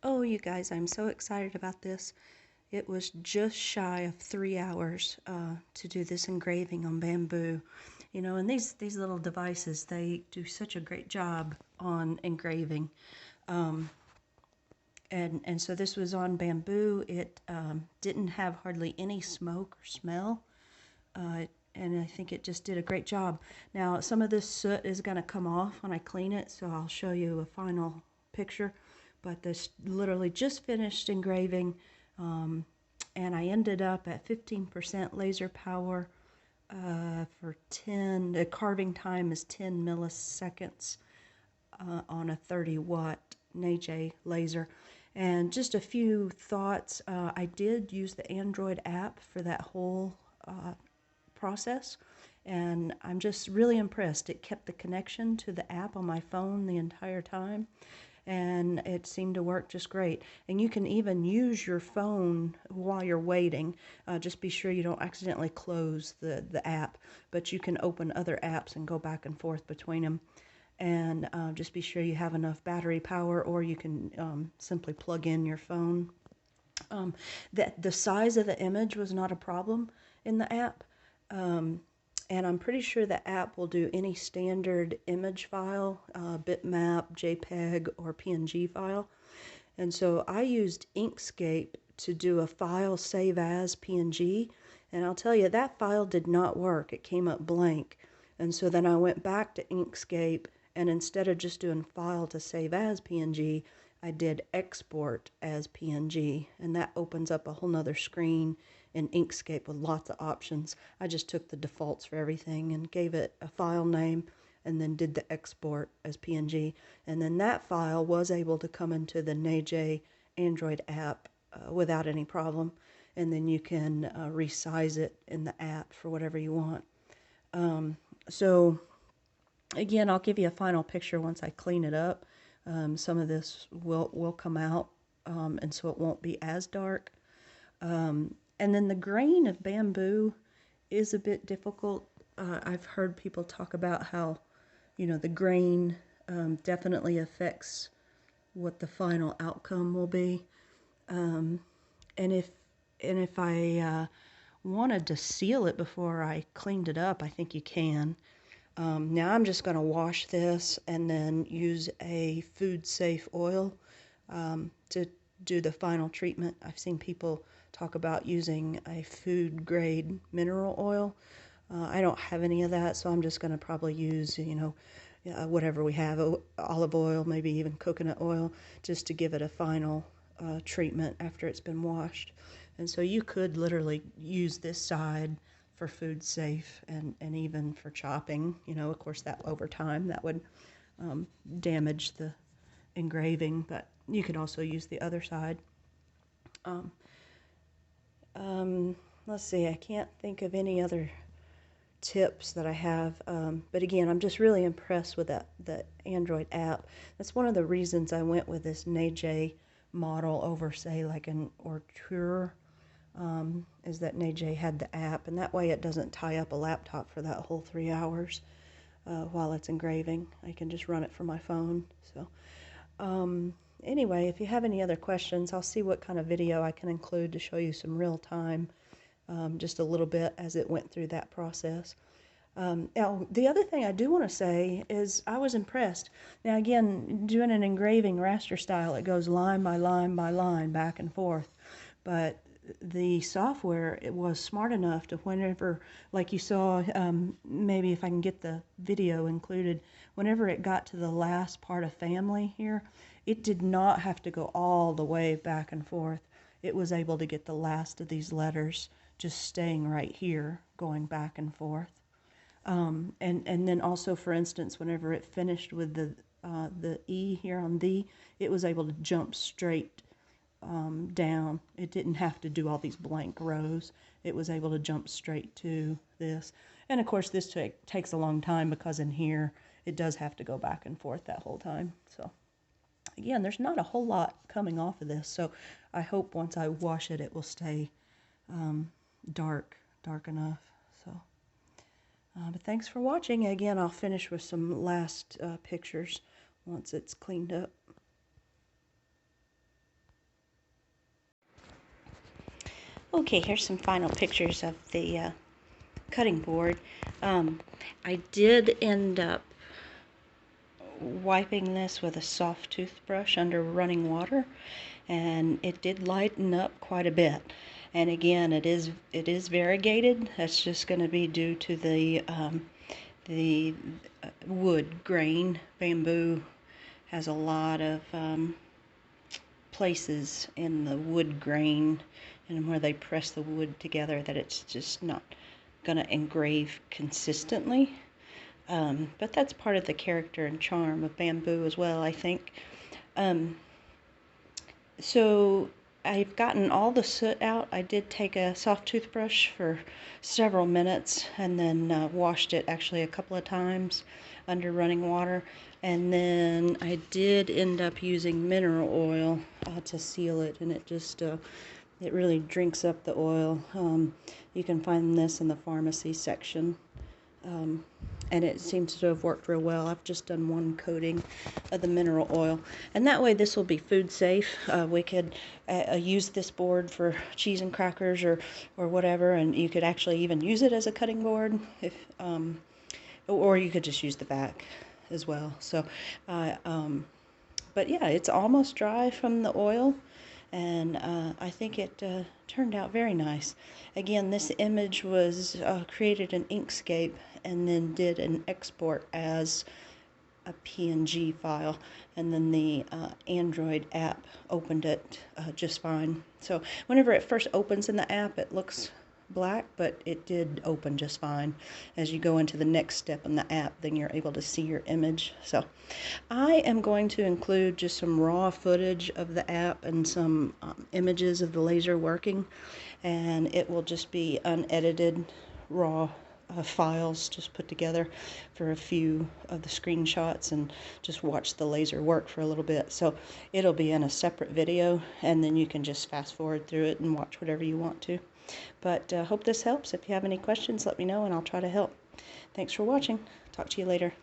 Oh, you guys, I'm so excited about this. It was just shy of 3 hours to do this engraving on bamboo. You know, and these little devices, they do such a great job on engraving. Um, and so this was on bamboo. It didn't have hardly any smoke or smell. And I think it just did a great job. Now, some of this soot is going to come off when I clean it, so I'll show you a final picture. But this literally just finished engraving, and I ended up at 15% laser power for 10, the carving time is 10 milliseconds on a 30-watt Neje laser. And just a few thoughts. I did use the Android app for that whole process, and I'm just really impressed. It kept the connection to the app on my phone the entire time, and it seemed to work just great. And you can even use your phone while you're waiting. Just be sure you don't accidentally close the app, but you can open other apps and go back and forth between them. And just be sure you have enough battery power, or you can simply plug in your phone. That the size of the image was not a problem in the app. Um, and I'm pretty sure the app will do any standard image file, bitmap, JPEG, or PNG file. And so I used Inkscape to do a file save as PNG. And I'll tell you, that file did not work. It came up blank. And so then I went back to Inkscape, and instead of just doing file to save as PNG, I did export as PNG, and that opens up a whole nother screen in Inkscape with lots of options. I just took the defaults for everything and gave it a file name and then did the export as PNG. And then that file was able to come into the Neje Android app without any problem. And then you can resize it in the app for whatever you want. So again, I'll give you a final picture once I clean it up. Some of this will come out, and so it won't be as dark. And then the grain of bamboo is a bit difficult. I've heard people talk about how, you know, the grain definitely affects what the final outcome will be. And if I wanted to seal it before I cleaned it up, I think you can. Now I'm just going to wash this and then use a food safe oil to do the final treatment. I've seen people talk about using a food grade mineral oil. I don't have any of that, so I'm just going to probably use, you know, whatever we have, olive oil, maybe even coconut oil, just to give it a final treatment after it's been washed. And so you could literally use this side for food safe and even for chopping. You know, of course, that over time that would damage the engraving, but you could also use the other side. Um, let's see, I can't think of any other tips that I have, but again, I'm just really impressed with the Android app. That's one of the reasons I went with this Neje model over, say, like an Orture, is that Neje had the app, and that way it doesn't tie up a laptop for that whole 3 hours while it's engraving. I can just run it from my phone. So anyway, if you have any other questions, I'll see what kind of video I can include to show you some real time, just a little bit as it went through that process. Now, the other thing I do want to say is I was impressed. Now, again, doing an engraving raster style, it goes line by line by line, back and forth. But the software, it was smart enough to whenever, like you saw, maybe if I can get the video included, whenever it got to the last part of family here, it did not have to go all the way back and forth. It was able to get the last of these letters just staying right here, going back and forth. And then also, for instance, whenever it finished with the E here on the, it was able to jump straight down. It didn't have to do all these blank rows. It was able to jump straight to this. And of course, this takes a long time because in here, it does have to go back and forth that whole time. So again, there's not a whole lot coming off of this. So I hope once I wash it, it will stay dark enough. So, but thanks for watching. Again, I'll finish with some last pictures once it's cleaned up. Okay, here's some final pictures of the cutting board. I did end up wiping this with a soft toothbrush under running water, and it did lighten up quite a bit. And again, it is variegated. That's just going to be due to the wood grain. Bamboo has a lot of places in the wood grain and where they press the wood together that it's just not going to engrave consistently. But that's part of the character and charm of bamboo as well, I think. So I've gotten all the soot out. I did take a soft toothbrush for several minutes and then washed it actually a couple of times under running water. And then I did end up using mineral oil to seal it, and it just it really drinks up the oil. You can find this in the pharmacy section. And it seems to have worked real well. I've just done one coating of the mineral oil, and that way this will be food safe. We could use this board for cheese and crackers or whatever, and you could actually even use it as a cutting board, if or you could just use the back as well. So but yeah, it's almost dry from the oil, and I think it turned out very nice. Again, this image was created in Inkscape and then did an export as a PNG file, and then the Android app opened it just fine. So whenever it first opens in the app, it looks black, but it did open just fine. As you go into the next step in the app, then you're able to see your image. So I am going to include just some raw footage of the app and some images of the laser working, and it will just be unedited raw files just put together for a few of the screenshots, and just watch the laser work for a little bit. So it'll be in a separate video, and then you can just fast forward through it and watch whatever you want to. But hope this helps. If you have any questions, let me know and I'll try to help. Thanks for watching. Talk to you later.